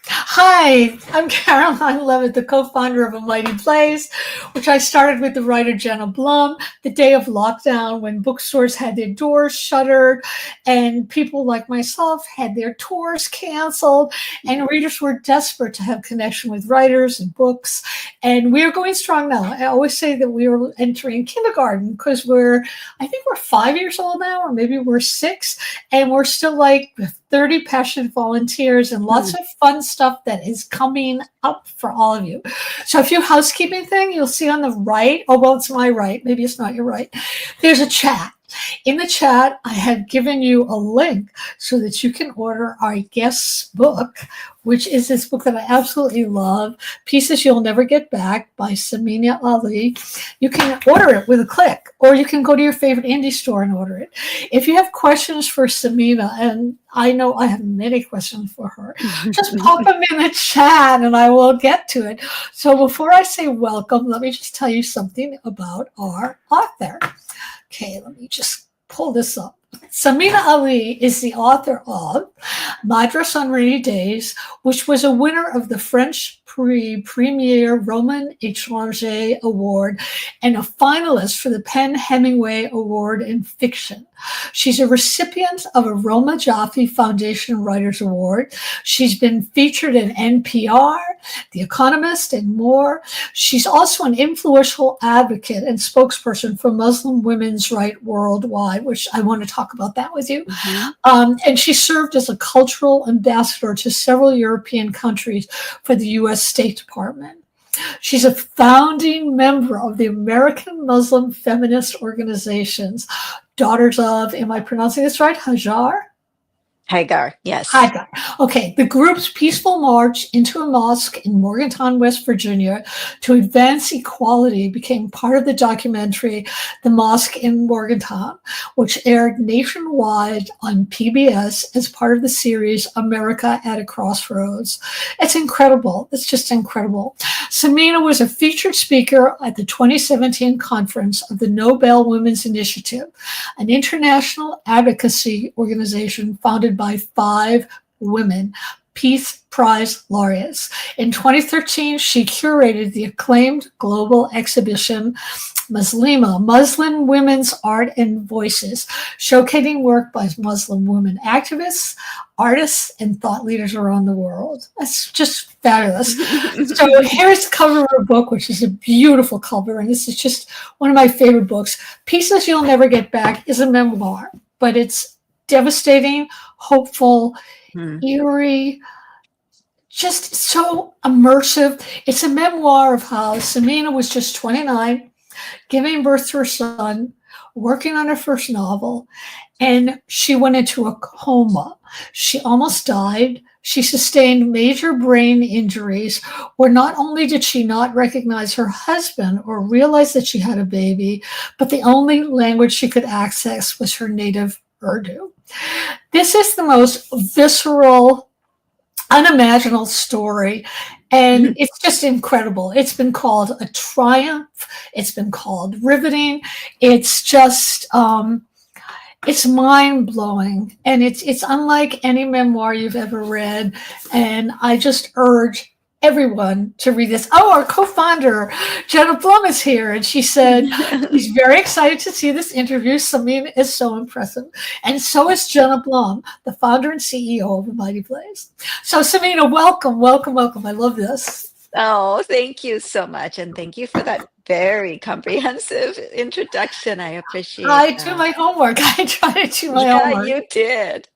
Hi, I'm Caroline Leavitt, the co-founder of A Mighty Place, which I started with the writer Jenna Blum, the day of lockdown when bookstores had their doors shuttered and people like myself had their tours canceled and readers were desperate to have connection with writers and books. And we are going strong now. I always say that we are entering kindergarten because I think we're 5 years old now, or maybe we're six, and we're still like 30 passionate volunteers and lots of fun stuff that is coming up for all of you. So a few housekeeping thing you'll see on the right. Oh, well, it's my right. Maybe it's not your right. There's a chat. In the chat, I have given you a link so that you can order our guest's book, which is this book that I absolutely love, Pieces You'll Never Get Back by Samina Ali. You can order it with a click, or you can go to your favorite indie store and order it. If you have questions for Samina, and I know I have many questions for her, just pop them in the chat and I will get to it. So before I say welcome, let me just tell you something about our author. Okay, let me just pull this up. Samina Ali is the author of Madras on Rainy Days, which was a winner of the French Premier Roman Étranger Award and a finalist for the Penn Hemingway Award in Fiction. She's a recipient of a Roma Jaffe Foundation Writers Award. She's been featured in NPR, The Economist, and more. She's also an influential advocate and spokesperson for Muslim women's rights worldwide, which I want to talk about that with you. And she served as a cultural ambassador to several European countries for the U.S. State Department. She's a founding member of the American Muslim feminist organizations, Daughters of, am I pronouncing this right, Hagar, yes. Hagar. Okay, the group's peaceful march into a mosque in Morgantown, West Virginia to advance equality became part of the documentary The Mosque in Morgantown, which aired nationwide on PBS as part of the series America at a Crossroads. It's incredible. It's just incredible. Samina was a featured speaker at the 2017 conference of the Nobel Women's Initiative, an international advocacy organization founded by 5 women, Peace Prize laureates. In 2013, she curated the acclaimed global exhibition Muslima, Muslim Women's Art and Voices, showcasing work by Muslim women activists, artists, and thought leaders around the world. That's just fabulous. So here's the cover of her book, which is a beautiful cover, and this is just one of my favorite books. Pieces You'll Never Get Back is a memoir, but it's devastating, hopeful, eerie, just so immersive. It's a memoir of how Samina was just 29, giving birth to her son, working on her first novel, and she went into a coma. She almost died. She sustained major brain injuries where not only did she not recognize her husband or realize that she had a baby, but the only language she could access was her native Urdu. This is the most visceral, unimaginable story, and it's just incredible. It's been called a triumph. It's been called riveting. It's just, it's mind-blowing, and it's unlike any memoir you've ever read, and I just urge everyone to read this. Oh, our co-founder, Jenna Blum, is here, and she said she's very excited to see this interview. Samina is so impressive, and so is Jenna Blum, the founder and CEO of A Mighty Place. So, Samina, welcome, welcome, welcome. I love this. Oh, thank you so much. And thank you for that very comprehensive introduction. I appreciate I do that. my homework. I try to do my Yeah, homework. you did.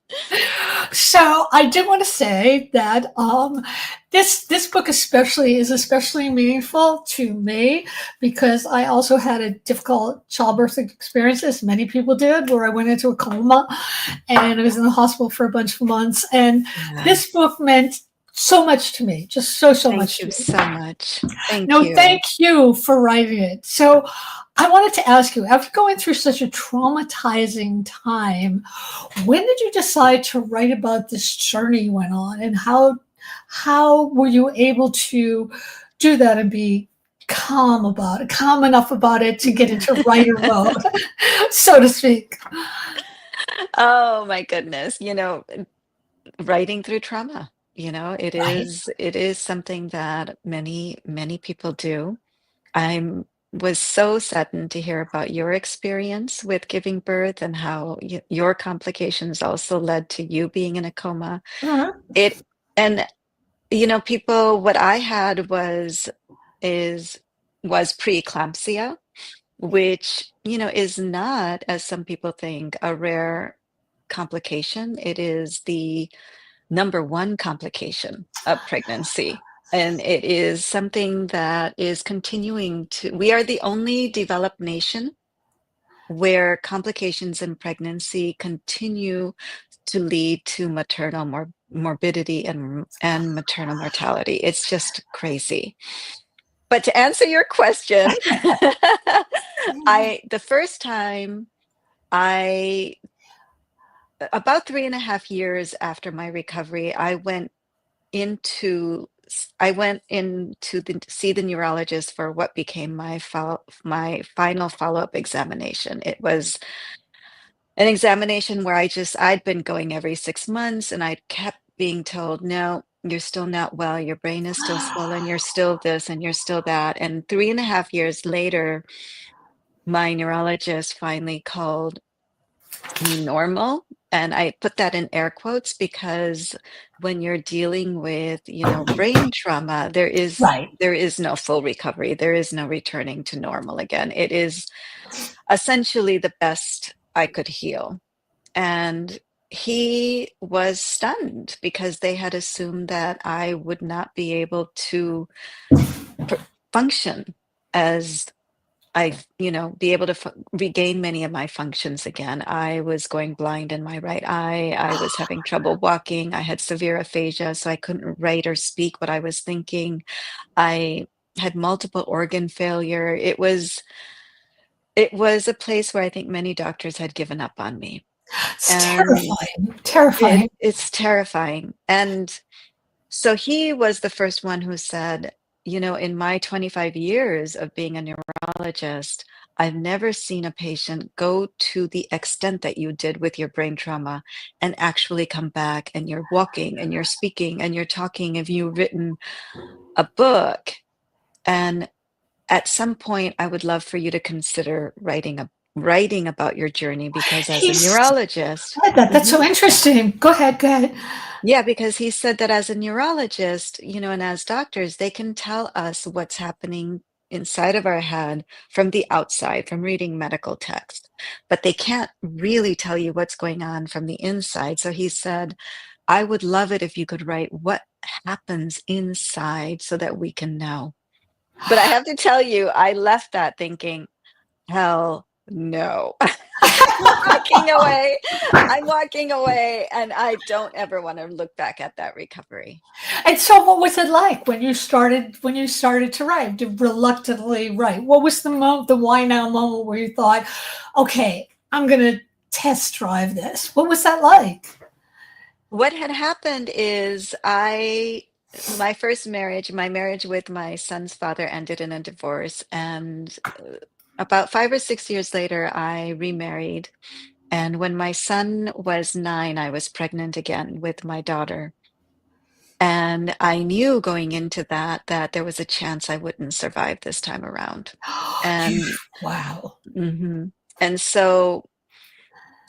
So I did want to say that this book is especially meaningful to me because I also had a difficult childbirth experience, as many people did, where I went into a coma and I was in the hospital for a bunch of months. And this book meant so much to me, just so much to me. Thank you so much. Thank No, you. thank you for writing it. So I wanted to ask you, after going through such a traumatizing time, when did you decide to write about this journey you went on, and how were you able to do that and be calm enough about it to get into writer mode, so to speak? Oh my goodness. Writing through trauma. Right. It is something that many people do. I'm was so saddened to hear about your experience with giving birth and how your complications also led to you being in a coma. Mhm. It and people, what I had is was preeclampsia, which, is not, as some people think, a rare complication. It is the number one complication of pregnancy. And it is something that is continuing to, we are the only developed nation where complications in pregnancy continue to lead to maternal morbidity and maternal mortality. It's just crazy. But to answer your question, the first time I, about 3.5 years after my recovery, I went in to see the neurologist for what became my final follow-up examination. It was an examination where I'd been going every 6 months, and I kept being told, no, you're still not well. Your brain is still swollen. You're still this and you're still that. And 3.5 years later, my neurologist finally called me normal. And I put that in air quotes because when you're dealing with, brain trauma, Right. there is no full recovery. There is no returning to normal again. It is essentially the best I could heal. And he was stunned because they had assumed that I would not be able to function as be able to regain many of my functions again. I was going blind in my right eye. I was having trouble walking. I had severe aphasia, so I couldn't write or speak what I was thinking. I had multiple organ failure. It was a place where I think many doctors had given up on me. It's And terrifying. Terrifying. it's terrifying. And so he was the first one who said, in my 25 years of being a neurologist, I've never seen a patient go to the extent that you did with your brain trauma and actually come back and you're walking and you're speaking and you're talking. Have you written a book? And at some point, I would love for you to consider writing about your journey because as a He's neurologist, that's so interesting. Go ahead. Go ahead. yeah, because he said that as a neurologist, and as doctors, they can tell us what's happening inside of our head from the outside, from reading medical text, but they can't really tell you what's going on from the inside. So he said, I would love it if you could write what happens inside so that we can know. But I have to tell you, I left that thinking, hell no. Walking away. I'm walking away, and I don't ever want to look back at that recovery. And so, what was it like when you started? When you started to write, to reluctantly write? What was the why now moment where you thought, "Okay, I'm going to test drive this"? What was that like? What had happened is my first marriage, my marriage with my son's father ended in a divorce, and about 5 or 6 years later, I remarried. And when my son was 9, I was pregnant again with my daughter. And I knew going into that there was a chance I wouldn't survive this time around. You, And wow. mhm. And so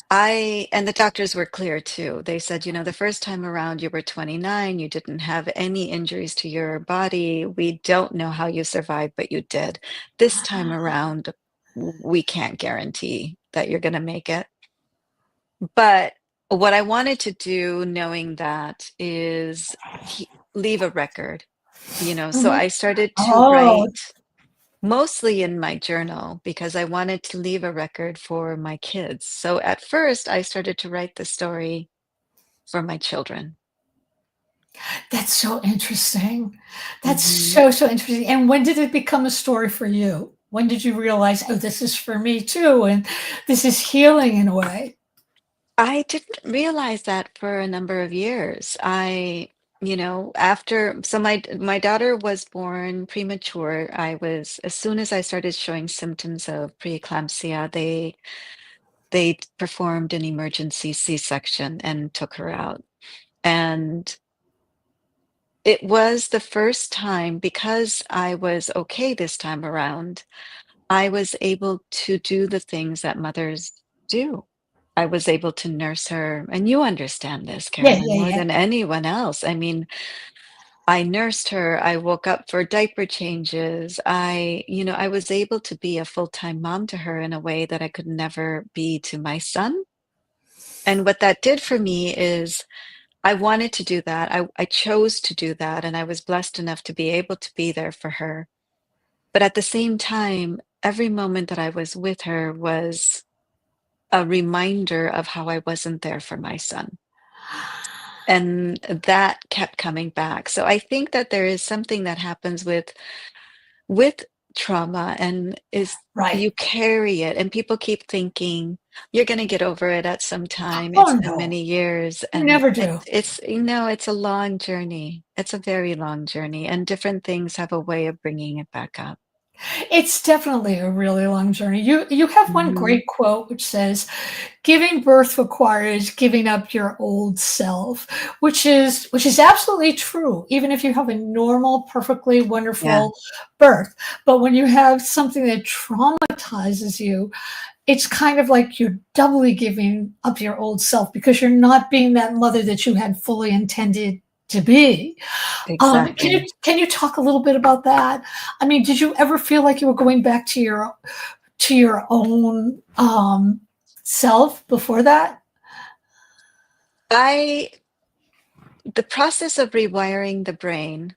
and the doctors were clear too. They said, the first time around you were 29, you didn't have any injuries to your body. We don't know how you survived, but you did. This time around, we can't guarantee that you're going to make it. But what I wanted to do, knowing that, is leave a record, so Mhm. I started to Oh, write mostly in my journal because I wanted to leave a record for my kids. So at first, I started to write the story for my children. that's so interesting. That's Mhm. so interesting. And when did it become a story for you? When did you realize, oh, this is for me too, and this is healing in a way? I didn't realize that for a number of years. After, so my daughter was born premature. As soon as I started showing symptoms of preeclampsia, they performed an emergency C-section and took her out. And it was the first time because I was okay this time around, I was able to do the things that mothers do. I was able to nurse her, and you understand this, Yeah, Carolyn, yeah, more yeah. than anyone else. I mean, I nursed her, I woke up for diaper changes. I was able to be a full-time mom to her in a way that I could never be to my son. And what that did for me is I wanted to do that. I chose to do that, and I was blessed enough to be able to be there for her. But at the same time, every moment that I was with her was a reminder of how I wasn't there for my son. And that kept coming back. So I think that there is something that happens with trauma and is Right. you carry it and people keep thinking you're going to get over it at some time. Oh, It's so no, many years you and never it, do. it's it's a long journey. It's a very long journey and different things have a way of bringing it back up. It's definitely a really long journey. You have one Hmm. great quote which says, "Giving birth requires giving up your old self," which is absolutely true, even if you have a normal, perfectly Yeah, wonderful birth. But when you have something that traumatizes you, it's kind of like you're doubly giving up your old self because you're not being that mother that you had fully intended to be. exactly. Can you talk a little bit about that? I mean, did you ever feel like you were going back to your own self before that? I The process of rewiring the brain,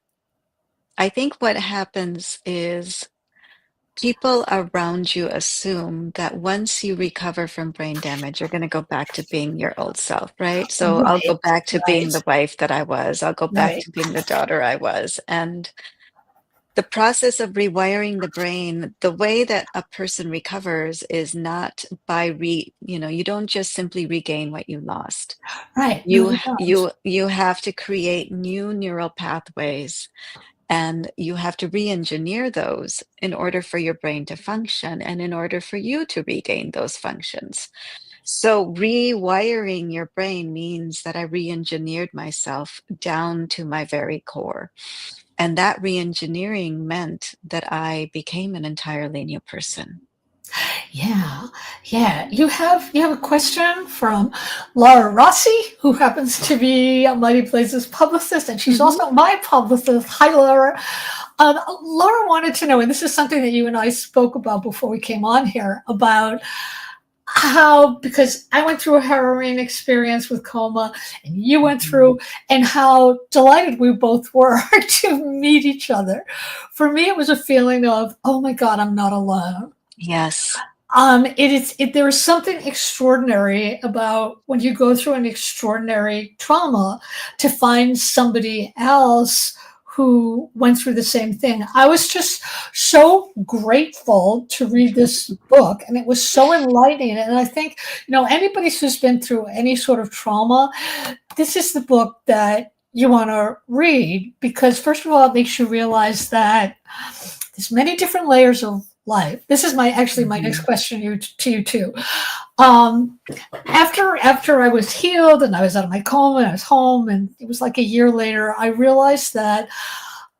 I think what happens is people around you assume that once you recover from brain damage, you're going to go back to being your old self, right? So I'll go Right, back to being right, the wife that I was. I'll go back right, to being the daughter I was. And the process of rewiring the brain, the way that a person recovers is not by you don't just simply regain what you lost. right. No, You you don't. you have to create new neural pathways and you have to re-engineer those in order for your brain to function and in order for you to regain those functions. So rewiring your brain means that I re-engineered myself down to my very core. And that re-engineering meant that I became an entirely new person. Yeah, yeah. You have a question from Laura Rossi, who happens to be a Mighty Blazes publicist, and she's Mhm. also my publicist. Hi, Laura. Laura wanted to know, and this is something that you and I spoke about before we came on here, about how, because I went through a harrowing experience with coma and you went Mhm. through, and how delighted we both were to meet each other. For me, it was a feeling of, oh my God, I'm not alone. Yes. There is something extraordinary about when you go through an extraordinary trauma to find somebody else who went through the same thing. I was just so grateful to read this book, and it was so enlightening. And I think, anybody who's been through any sort of trauma, this is the book that you want to read, because first of all, it makes you realize that there's many different layers of life. This is my next Mhm. question to you too. Um, after I was healed and I was out of my coma and I was home, and it was like a year later, I realized that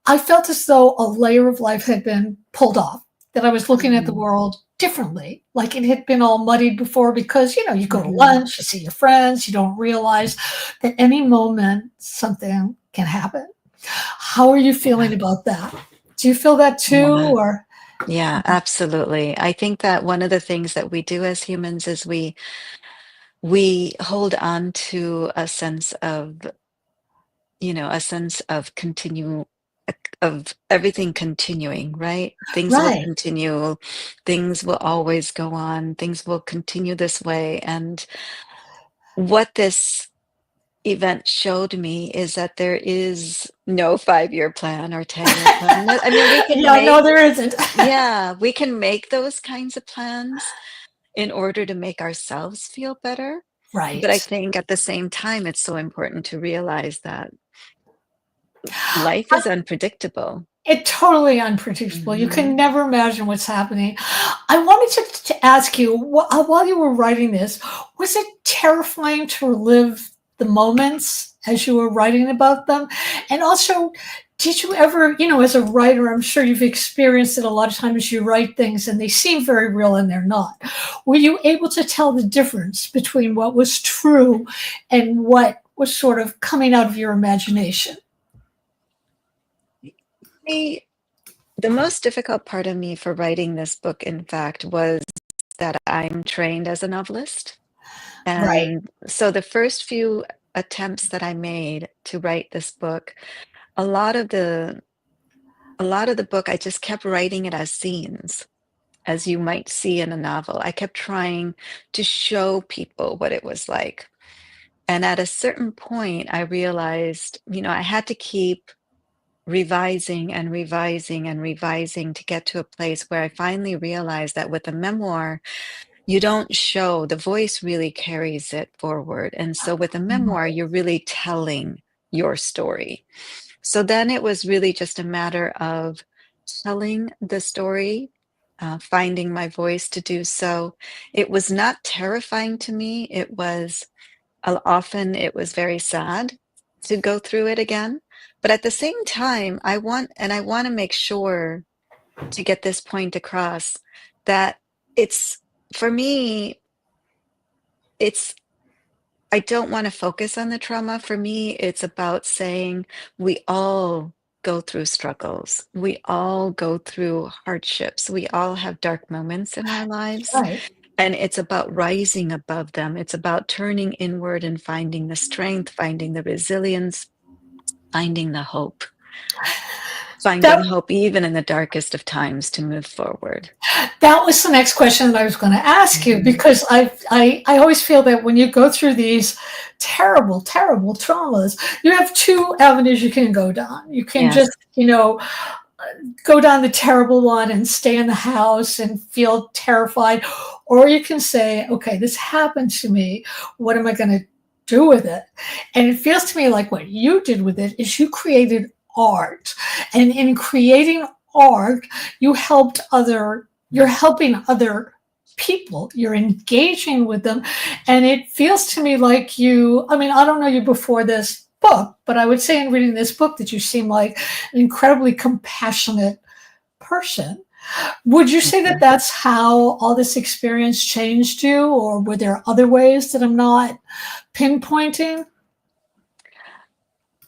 I felt as though a layer of life had been pulled off, that I was looking at the Mhm. world differently. Like it had been all muddied before, because, you go to Mhm. lunch, you see your friends, you don't realize that any moment something can happen. How are you feeling Yeah. about that? Do you feel that too, Yeah. or? Yeah, absolutely. I think that one of the things that we do as humans is we hold on to a sense of of everything continuing, right? Things will Right. continue, things will always go on, things will continue this way. And what this event showed me is that there is no 5-year plan or 10-year plan. I mean, we can Yeah, no, make, there isn't. yeah, we can make those kinds of plans in order to make ourselves feel better. But I Right. think at the same time, it's so important to realize that life is unpredictable. It's totally unpredictable. You Mhm. can never imagine what's happening. I wanted to ask you, while you were writing this, was it terrifying to relive the moments as you were writing about them? And also, did you ever, as a writer, I'm sure you've experienced it a lot of times you write things and they seem very real and they're not. Were you able to tell the difference between what was true and what was sort of coming out of your imagination? The most difficult part of me for writing this book, in fact, was that I'm trained as a novelist. Right. And so the first few attempts that I made to write this book, a lot of the a lot of the book, I just kept writing it as scenes, as you might see in a novel. I kept trying to show people what it was like. And at a certain point, I realized, I had to keep revising and revising and revising to get to a place where I finally realized that with a memoir, you don't show, the voice really carries it forward. And so with a memoir, you're really telling your story. So then it was really just a matter of telling the story, finding my voice to do so. It was not terrifying to me. It was often it was very sad to go through it again. But at the same time, I want to make sure to get this point across that it's for me, it's I don't want to focus on the trauma. For me, it's about saying we all go through struggles. We all go through hardships. We all have dark moments in our lives. Right. And it's about rising above them. It's about turning inward and finding the strength, finding the resilience, finding the hope, That finding hope even in the darkest of times to move forward. that was the next question that I was going to ask you, Mhm. because I always feel that when you go through these terrible, terrible traumas, you have two avenues you can go down. You can Yes. just, go down the terrible one and stay in the house and feel terrified, or you can say, okay, this happened to me. What am I going to do with it? And it feels to me like what you did with it is you created art. And in creating art, you're helping other people, you're engaging with them. And it feels to me like I don't know you before this book, but I would say in reading this book that you seem like an incredibly compassionate person. Would you say that Mhm. that's how all this experience changed you, or were there other ways that I'm not pinpointing?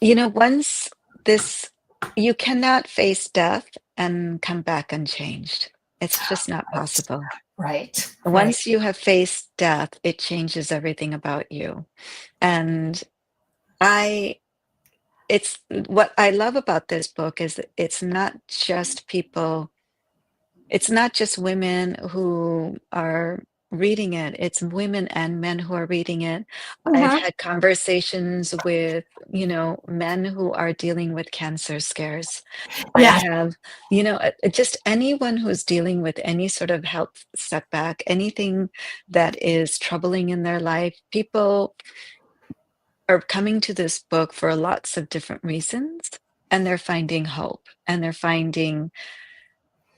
Once this, you cannot face death and come back unchanged. It's just not possible. Right, right. Once you have faced death, it changes everything about you. And I, it's what I love about this book is that it's not just women who are reading it, it's women and men who are reading it. I've Mhm. had conversations with, men who are dealing with cancer scares. I Yes. have, just anyone who's dealing with any sort of health setback, anything that is troubling in their life. People are coming to this book for lots of different reasons, and they're finding hope, and they're finding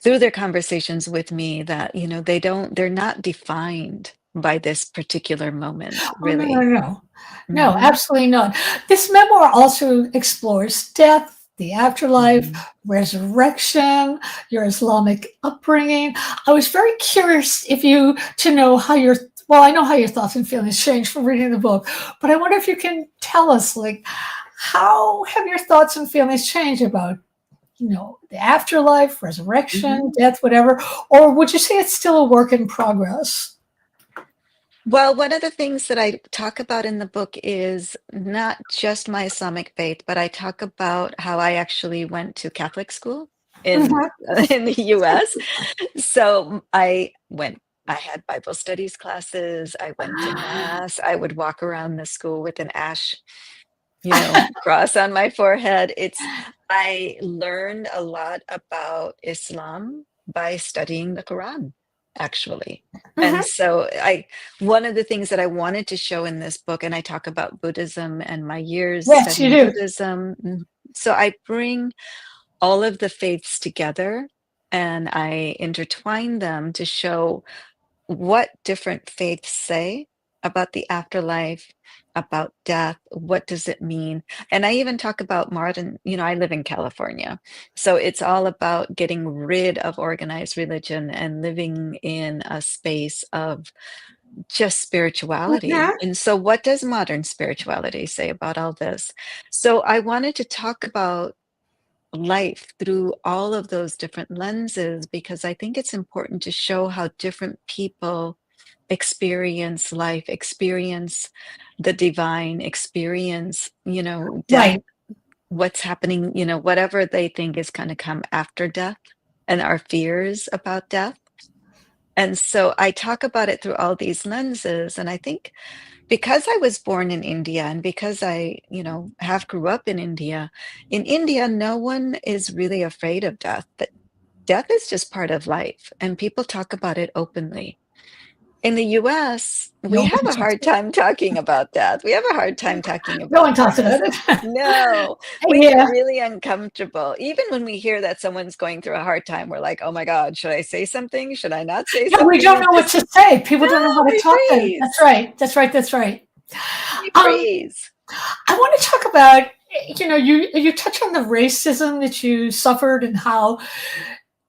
through their conversations with me that, they're not defined by this particular moment, Oh, no, no, really. no. No, Hmm. absolutely not. This memoir also explores death, the afterlife, Hmm. resurrection, your Islamic upbringing. I was very curious if you to know how your well, I know how your thoughts and feelings changed from reading the book, but I wonder if you can tell us, like, how have your thoughts and feelings changed about, the afterlife, resurrection, Hmm. death, whatever, or would you say it's still a work in progress? Well, one of the things that I talk about in the book is not just my Islamic faith, but I talk about how I actually went to Catholic school in Mhm. in the US. So I had Bible studies classes, I went to mass, I would walk around the school with an ash, cross on my forehead. I learned a lot about Islam by studying the Quran, actually. And Mhm. so one of the things that I wanted to show in this book, and I talk about Buddhism and my years Yes, you studying do. Buddhism. So I bring all of the faiths together and I intertwine them to show what different faiths say about the afterlife, about death. What does it mean? And I even talk about modern, I live in California. So it's all about getting rid of organized religion and living in a space of just spirituality. Mhm. And so, what does modern spirituality say about all this? So, I wanted to talk about life through all of those different lenses because I think it's important to show how different people experience life, experience the divine, experience, death, Right. what's happening, whatever they think is going to come after death and our fears about death. And so I talk about it through all these lenses. And I think because I was born in India and because I, half grew up in India, no one is really afraid of death. But death is just part of life, and people talk about it openly. In the US, we have Nobody a talks hard about time talking about death. We have a hard time talking No about one talks about death. it. No, we get Yeah. really uncomfortable. Even when we hear that someone's going through a hard time, we're like, oh my God, should I say something? Should I not say Yeah, we something? don't We know what just, to say. People no, don't know how to we talk to. That's freeze. right. That's right. That's right. We Um, freeze. I want to talk about, you touch on the racism that you suffered and how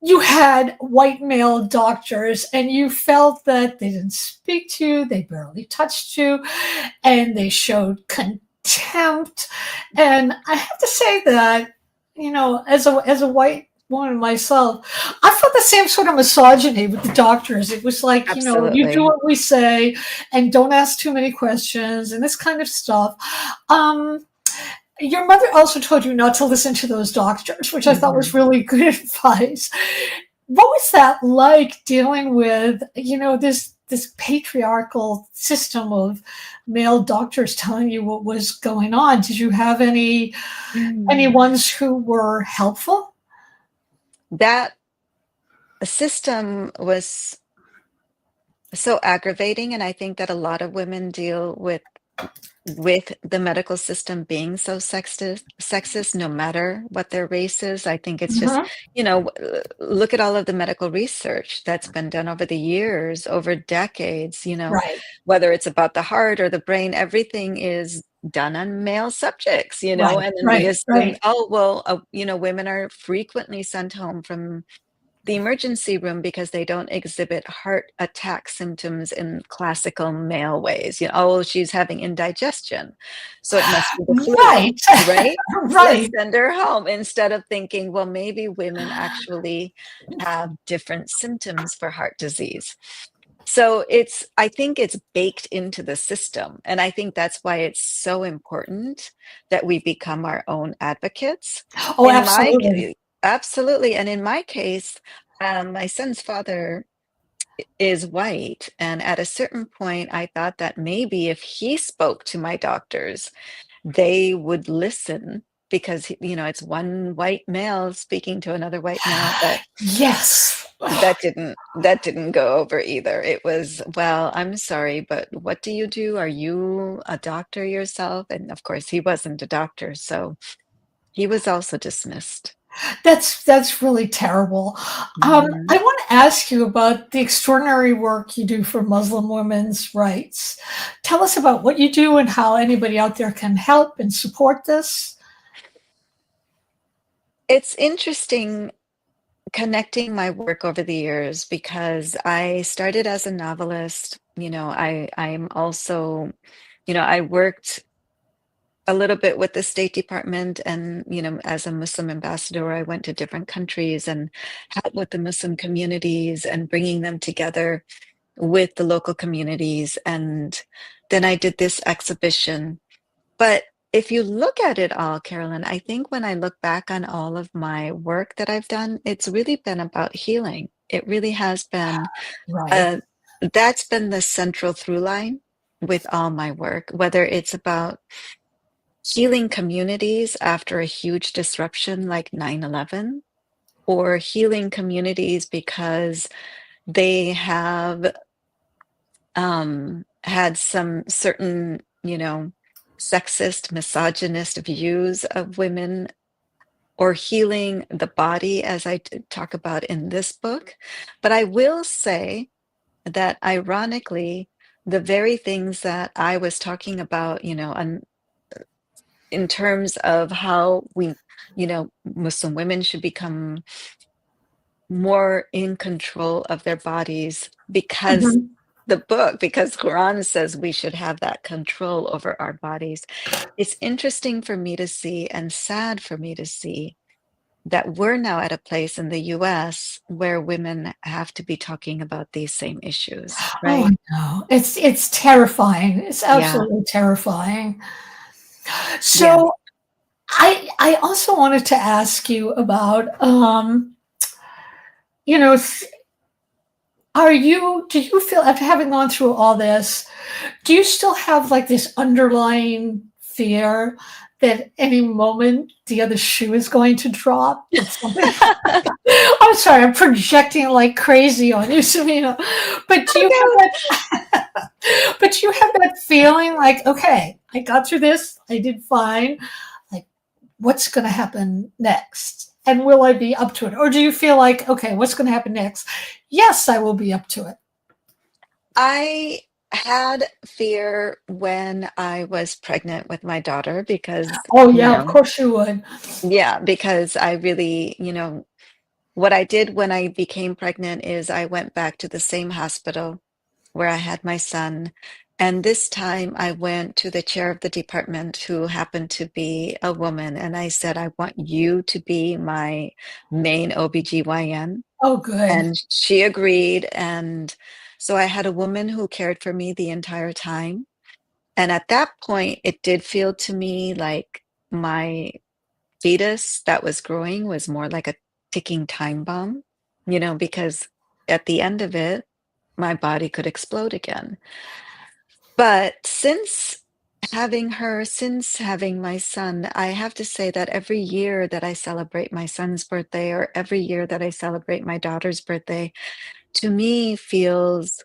you had white male doctors and you felt that they didn't speak to you, they barely touched you, and they showed contempt. And I have to say that, as a white woman myself, I felt the same sort of misogyny with the doctors. It was like, you do Absolutely. what we say and don't ask too many questions and this kind of stuff. Um, your mother also told you not to listen to those doctors, which I thought was Mhm. really good advice. What was that like dealing with, this patriarchal system of male doctors telling you what was going on? Did you have any Mm. ones who were helpful? That system was so aggravating, and I think that a lot of women deal with the medical system being so sexist no matter what their race is. I think it's just, Mhm. look at all of the medical research that's been done over the years, over decades, Right, whether it's about the heart or the brain, everything is done on male subjects, right, and then we right, assume, right. oh, well, women are frequently sent home from the emergency room because they don't exhibit heart attack symptoms in classical male ways. Oh, she's having indigestion, so it must be the flu, Right, right? So let's right. send her home instead of thinking, well, maybe women actually have different symptoms for heart disease. So I think it's baked into the system. And I think that's why it's so important that we become our own advocates. Oh, In my, absolutely. absolutely. And in my case, my son's father is white. And at a certain point, I thought that maybe if he spoke to my doctors, they would listen because, it's one white male speaking to another white male. But Yes. that didn't go over either. It was, well, I'm sorry, but what do you do? Are you a doctor yourself? And of course, he wasn't a doctor, so he was also dismissed. That's really terrible. Mhm. I want to ask you about the extraordinary work you do for Muslim women's rights. Tell us about what you do and how anybody out there can help and support this. It's interesting connecting my work over the years because I started as a novelist. I'm also, I worked a little bit with the State Department and, as a Muslim ambassador, I went to different countries and helped with the Muslim communities and bringing them together with the local communities. And then I did this exhibition. But if you look at it all, Carolyn, I think when I look back on all of my work that I've done, it's really been about healing. It really has been, Right. uh, that's been the central through line with all my work, whether it's about healing communities after a huge disruption like 9/11, or healing communities because they have had some certain, sexist, misogynist views of women, or healing the body, as I talk about in this book. But I will say that ironically, the very things that I was talking about, in terms of how Muslim women should become more in control of their bodies because Mhm. because Quran says we should have that control over our bodies. It's interesting for me to see and sad for me to see that we're now at a place in the US where women have to be talking about these same issues, Oh, right? no. It's terrifying. It's Yeah, absolutely terrifying. yeah. So I also wanted to ask you about, you know, do you feel after having gone through all this, do you still have like this underlying fear that any moment the other shoe is going to drop? That something I'm sorry, I'm projecting like crazy on you, Samina. But do you Oh, have that but do you have that feeling like, okay, I got through this, I did fine. Like, what's gonna happen next? And will I be up to it? Or do you feel like, okay, what's gonna happen next? Yes, I will be up to it. I had fear when I was pregnant with my daughter because, Oh yeah, of course you would. yeah, because I really, what I did when I became pregnant is I went back to the same hospital where I had my son. And this time I went to the chair of the department who happened to be a woman. And I said, I want you to be my main OBGYN. Oh good. And she agreed. And so I had a woman who cared for me the entire time. And at that point, it did feel to me like my fetus that was growing was more like a ticking time bomb, because at the end of it, my body could explode again. But since having my son, I have to say that every year that I celebrate my son's birthday or every year that I celebrate my daughter's birthday, to me feels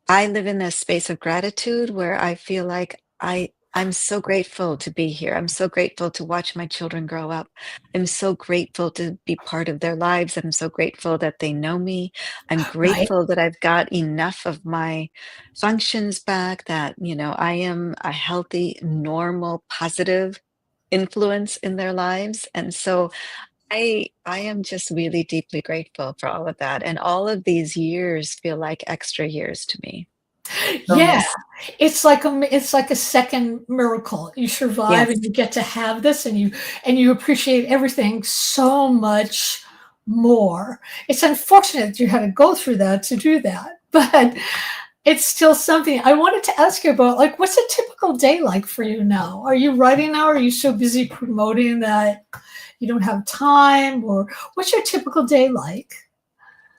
I live in a space of gratitude where I feel like I'm so grateful to be here. I'm so grateful to watch my children grow up. I'm so grateful to be part of their lives. I'm so grateful that they know me. I'm Right. grateful that I've got enough of my functions back, that, I am a healthy, normal, positive influence in their lives. And so I am just really deeply grateful for all of that. And all of these years feel like extra years to me. Yeah, Bonus. it's like a second miracle. You survive and Yes. you get to have this and you appreciate everything so much more. It's unfortunate you had to go through that to do that, but it's still something. I wanted to ask you about like what's a typical day like for you now? Are you writing now? Or are you so busy promoting that you don't have time? Or what's your typical day like?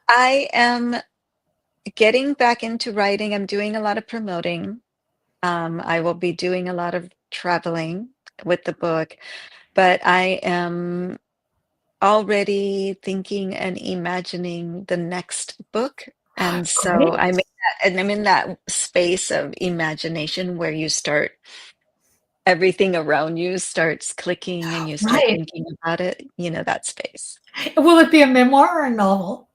I am getting back into writing. I'm doing a lot of promoting. I will be doing a lot of traveling with the book, but I am already thinking and imagining the next book. And so Great. I'm in that space of imagination where you start everything around you starts clicking and you start Right. thinking about it, that space. Will it be a memoir or a novel?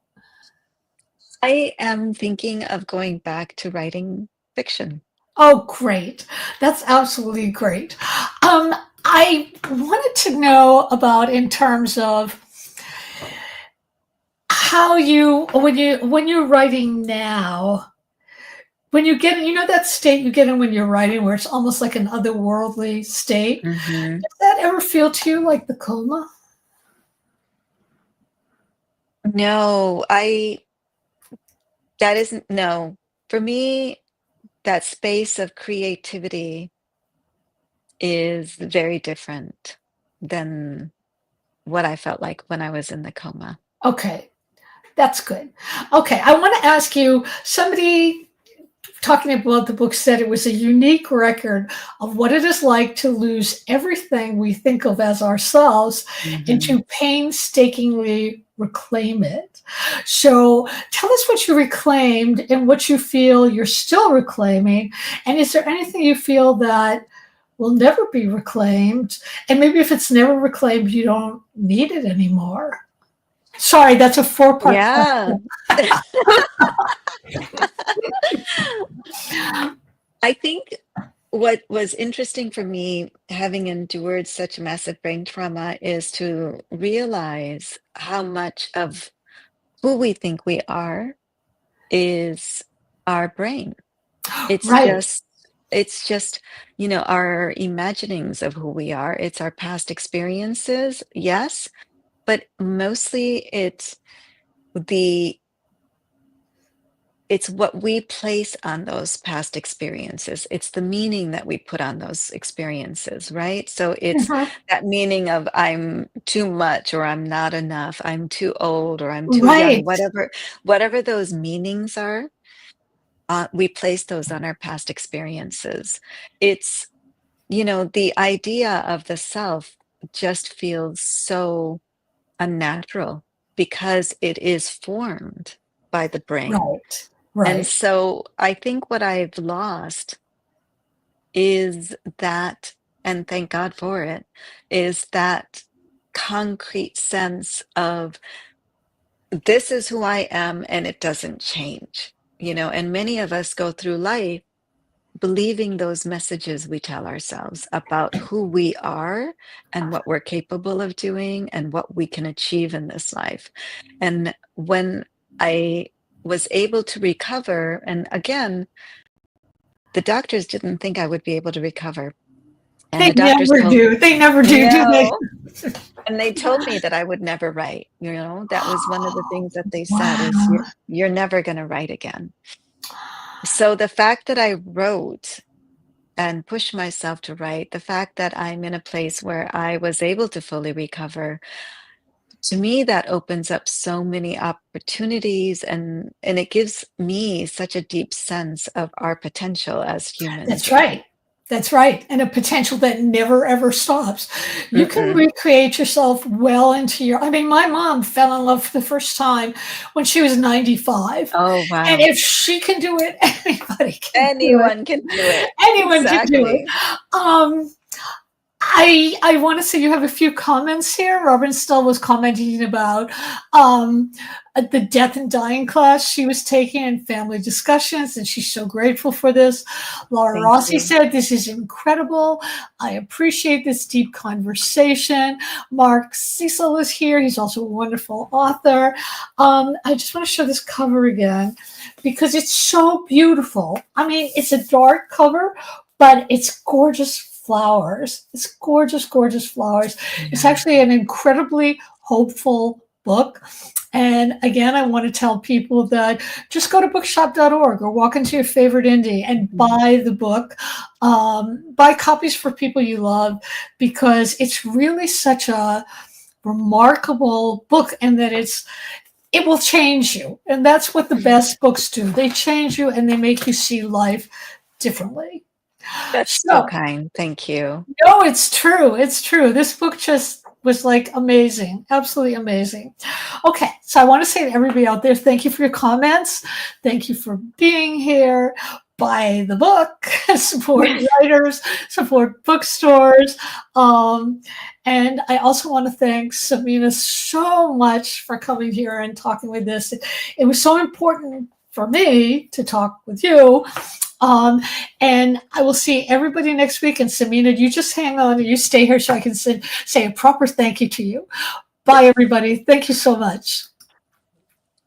I am thinking of going back to writing fiction. Oh, great. That's absolutely great. Um, I wanted to know about in terms of how when you're writing now, when you get that state you get in when you're writing where it's almost like an otherworldly state. Mhm. Does that ever feel to you like the coma? No, that isn't, no. For me, that space of creativity is very different than what I felt like when I was in the coma. Okay, that's good. Okay, I want to ask you somebody talking about the book said it was a unique record of what it is like to lose everything we think of as ourselves and Mhm. to painstakingly reclaim it. So tell us what you reclaimed and what you feel you're still reclaiming. And is there anything you feel that will never be reclaimed? And maybe if it's never reclaimed, you don't need it anymore. Sorry, that's a 4-part Yeah. question. I think what was interesting for me, having endured such massive brain trauma, is to realize how much of who we think we are is our brain. It's Right, just it's just, our imaginings of who we are. It's our past experiences, yes, but mostly the it's what we place on those past experiences. It's the meaning that we put on those experiences, right? So it's mhm, that meaning of I'm too much or I'm not enough, I'm too old or I'm too young, right, whatever those meanings are, we place those on our past experiences. It's, the idea of the self just feels so unnatural because it is formed by the brain. right, And right. so I think what I've lost is that, and thank God for it, is that concrete sense of this is who I am and it doesn't change. And many of us go through life believing those messages we tell ourselves about who we are and what we're capable of doing and what we can achieve in this life. And when I was able to recover, and again, the doctors didn't think I would be able to recover. And They the doctors never told do. They never do they? no, and they told me that I would never write. That was one of the things that they said is Wow. you're never going to write again. So the fact that I wrote and pushed myself to write, the fact that I'm in a place where I was able to fully recover, to me that opens up so many opportunities, and it gives me such a deep sense of our potential as humans. That's right. That's right. And a potential that never ever stops. You can Mm-mm. recreate yourself well into I mean, my mom fell in love for the first time when she was 95. Oh, And wow. if she can do it, anybody can do it. Anyone can do it. Anyone can do it. Exactly. Um, I want to say you have a few comments here. Robin Stull was commenting about um, the death and dying class she was taking in family discussions, and she's so grateful for this. Laura Thank Rossi you. said, "This is incredible. I appreciate this deep conversation." Mark Cecil is here. He's also a wonderful author. I just want to show this cover again because it's so beautiful. I mean, it's a dark cover, but it's gorgeous flowers. It's gorgeous, gorgeous flowers. It's Yeah. actually an incredibly hopeful book. And again, I want to tell people that just go to bookshop.org or walk into your favorite indie and Mhm. buy the book. Buy copies for people you love because it's really such a remarkable book and that it will change you. And that's what the best books do. They change you and they make you see life differently. That's so So, kind. Thank you. no, it's true. It's true. This book just was like amazing, absolutely amazing. Okay, so I want to say to everybody out there, thank you for your comments. Thank you for being here. Buy the book, support writers, support bookstores. And I also want to thank Samina so much for coming here and talking with this. It was so important for me to talk with you. Um, and I will see everybody next week. And Samina, you just hang on and you stay here so I can say a proper thank you to you. Bye, everybody. Thank you so much.